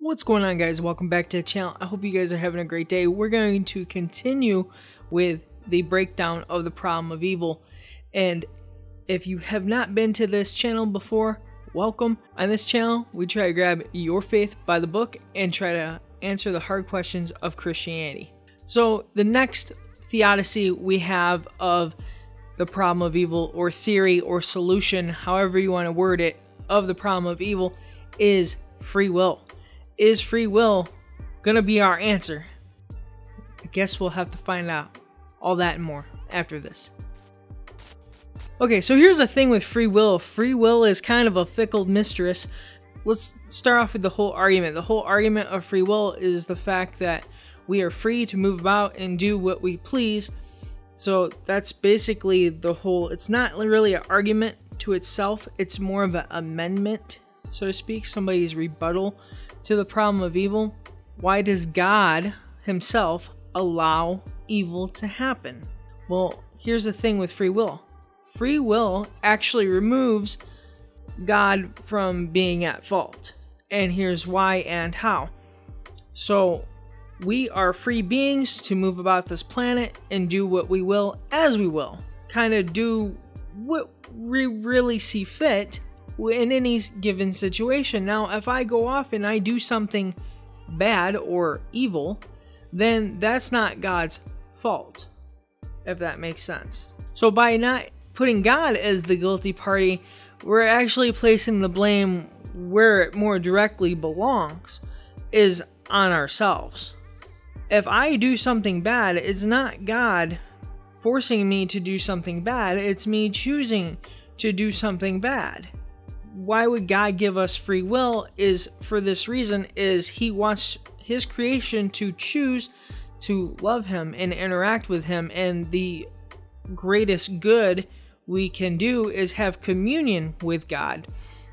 What's going on, guys? Welcome back to the channel. I hope you guys are having a great day. We're going to continue with the breakdown of the problem of evil. And if you have not been to this channel before, welcome. On this channel, we try to grab your faith by the book and try to answer the hard questions of Christianity. So the next theodicy we have of the problem of evil, or theory or solution, however you want to word it, of the problem of evil is free will. Is free will gonna be our answer? I guess we'll have to find out all that and more after this. Okay, so here's the thing with free will. Free will is kind of a fickle mistress. Let's start off with the whole argument. The whole argument of free will is the fact that we are free to move about and do what we please. So that's basically the whole, it's not really an argument to itself, it's more of an amendment, so to speak, somebody's rebuttal to the problem of evil. Why does God himself allow evil to happen? Well, here's the thing with free will. Free will actually removes God from being at fault. And here's why and how. So we are free beings to move about this planet and do what we will as we will. Kind of do what we really see fit in any given situation. Now, if I go off and I do something bad or evil, then that's not God's fault, if that makes sense. So by not putting God as the guilty party, we're actually placing the blame where it more directly belongs, is on ourselves. If I do something bad, it's not God forcing me to do something bad, it's me choosing to do something bad. Why would God give us free will is for this reason, is he wants his creation to choose to love him and interact with him, and the greatest good we can do is have communion with God.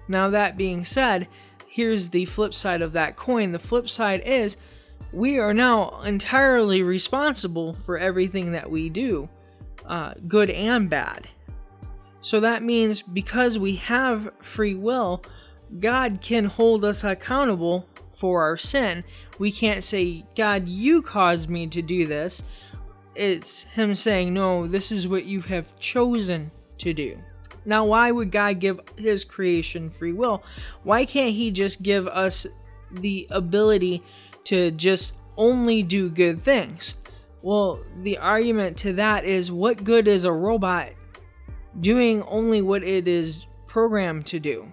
Now, that being said, here's the flip side of that coin. The flip side is we are now entirely responsible for everything that we do, good and bad. So that means because we have free will, God can hold us accountable for our sin. We can't say, God, you caused me to do this. It's him saying, no, this is what you have chosen to do. Now, why would God give his creation free will? Why can't he just give us the ability to just only do good things? Well, the argument to that is, what good is a robot doing only what it is programmed to do?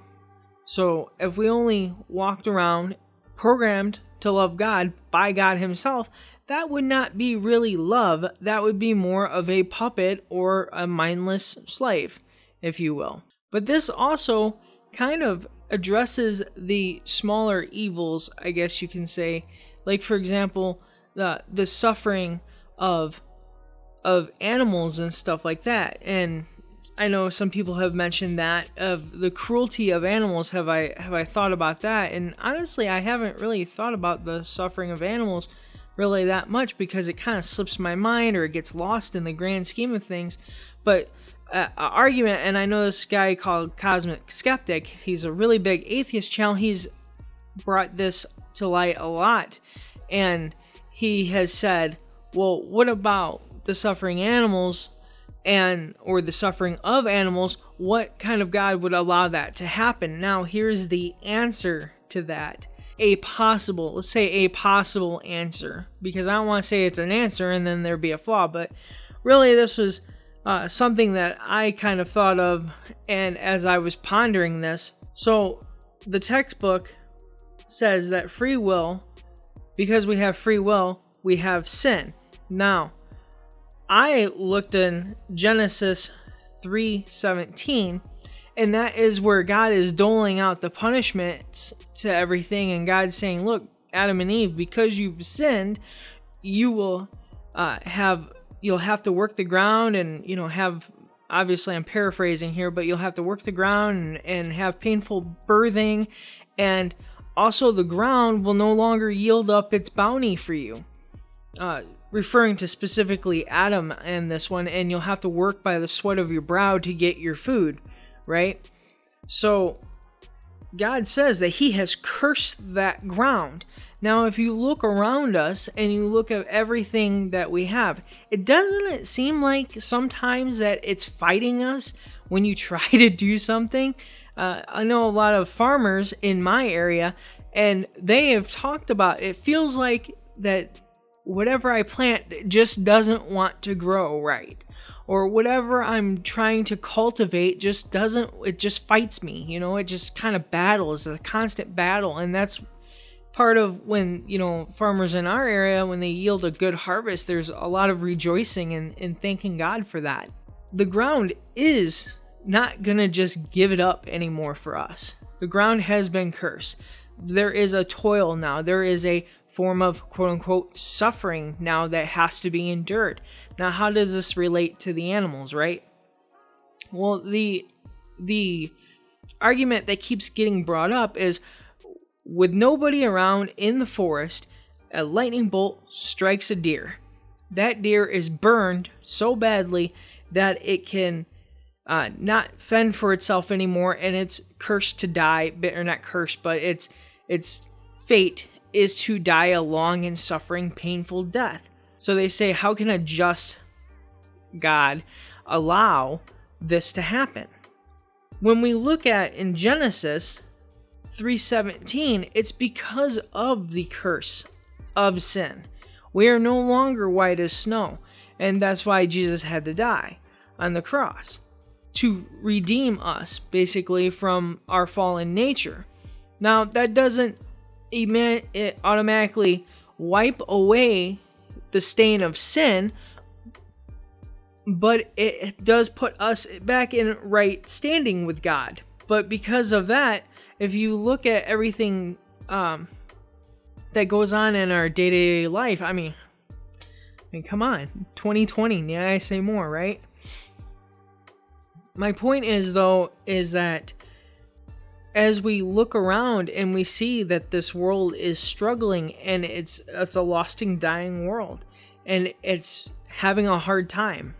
So if we only walked around programmed to love God by God himself, that would not be really love. That would be more of a puppet or a mindless slave, if you will. But this also kind of addresses the smaller evils, I guess you can say. Like, for example, the suffering of animals and stuff like that. And I know some people have mentioned that, of the cruelty of animals. Have I thought about that? And honestly, I haven't really thought about the suffering of animals really that much, because it kind of slips my mind or it gets lost in the grand scheme of things. But an argument, and I know this guy called Cosmic Skeptic, he's a really big atheist channel, he's brought this to light a lot, and he has said, well, what about the suffering animals, or the suffering of animals? What kind of God would allow that to happen? Now, here's the answer to that. Let's say a possible answer, because I don't want to say it's an answer and then there'd be a flaw, but really this was something that I kind of thought of, and as I was pondering this. So the textbook says that free will, because we have free will, we have sin. Now, I looked in Genesis 3:17, and that is where God is doling out the punishments to everything, and God's saying, look, Adam and Eve, because you've sinned, you will you'll have to work the ground, and obviously I'm paraphrasing here, but you'll have to work the ground and have painful birthing, and also the ground will no longer yield up its bounty for you. Referring to specifically Adam in this one, and you'll have to work by the sweat of your brow to get your food, right? So God says that he has cursed that ground. Now, if you look around us and you look at everything that we have, doesn't it seem like sometimes that it's fighting us when you try to do something? I know a lot of farmers in my area, and they have talked about it feels like that whatever I plant just doesn't want to grow right. Or whatever I'm trying to cultivate just doesn't, it just fights me, you know, it just kind of battles, a constant battle. And that's part of when, you know, farmers in our area, when they yield a good harvest, there's a lot of rejoicing and thanking God for that. The ground is not gonna just give it up anymore for us. The ground has been cursed. There is a toil now. There is a form of quote-unquote suffering now that has to be endured. Now, how does this relate to the animals, right? Well, the argument that keeps getting brought up is, with nobody around in the forest, a lightning bolt strikes a deer. That deer is burned so badly that it can not fend for itself anymore, and it's cursed to die, or not cursed, but its fate is to die a long and suffering, painful death. So they say, how can a just God allow this to happen? When we look at in Genesis 3:17, it's because of the curse of sin. We are no longer white as snow, and that's why Jesus had to die on the cross, to redeem us, basically, from our fallen nature. Now, that doesn't it automatically wipe away the stain of sin, but it does put us back in right standing with God. But because of that, if you look at everything that goes on in our day-to-day life, I mean, come on, 2020, yeah, I say more, right? My point is, though, is that as we look around and we see that this world is struggling, and it's a lost and dying world, and it's having a hard time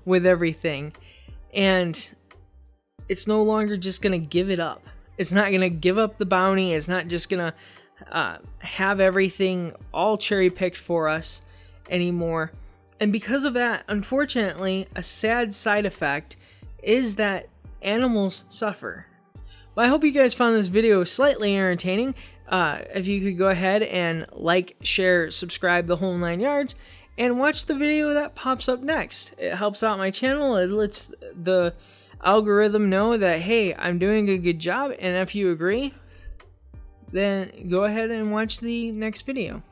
with everything, and it's no longer just going to give it up. It's not going to give up the bounty. It's not just going to have everything all cherry-picked for us anymore. And because of that, unfortunately, a sad side effect is that animals suffer. Well, I hope you guys found this video slightly entertaining. If you could go ahead and like, share, subscribe, the whole 9 yards, and watch the video that pops up next. It helps out my channel. It lets the algorithm know that, hey, I'm doing a good job, and if you agree, then go ahead and watch the next video.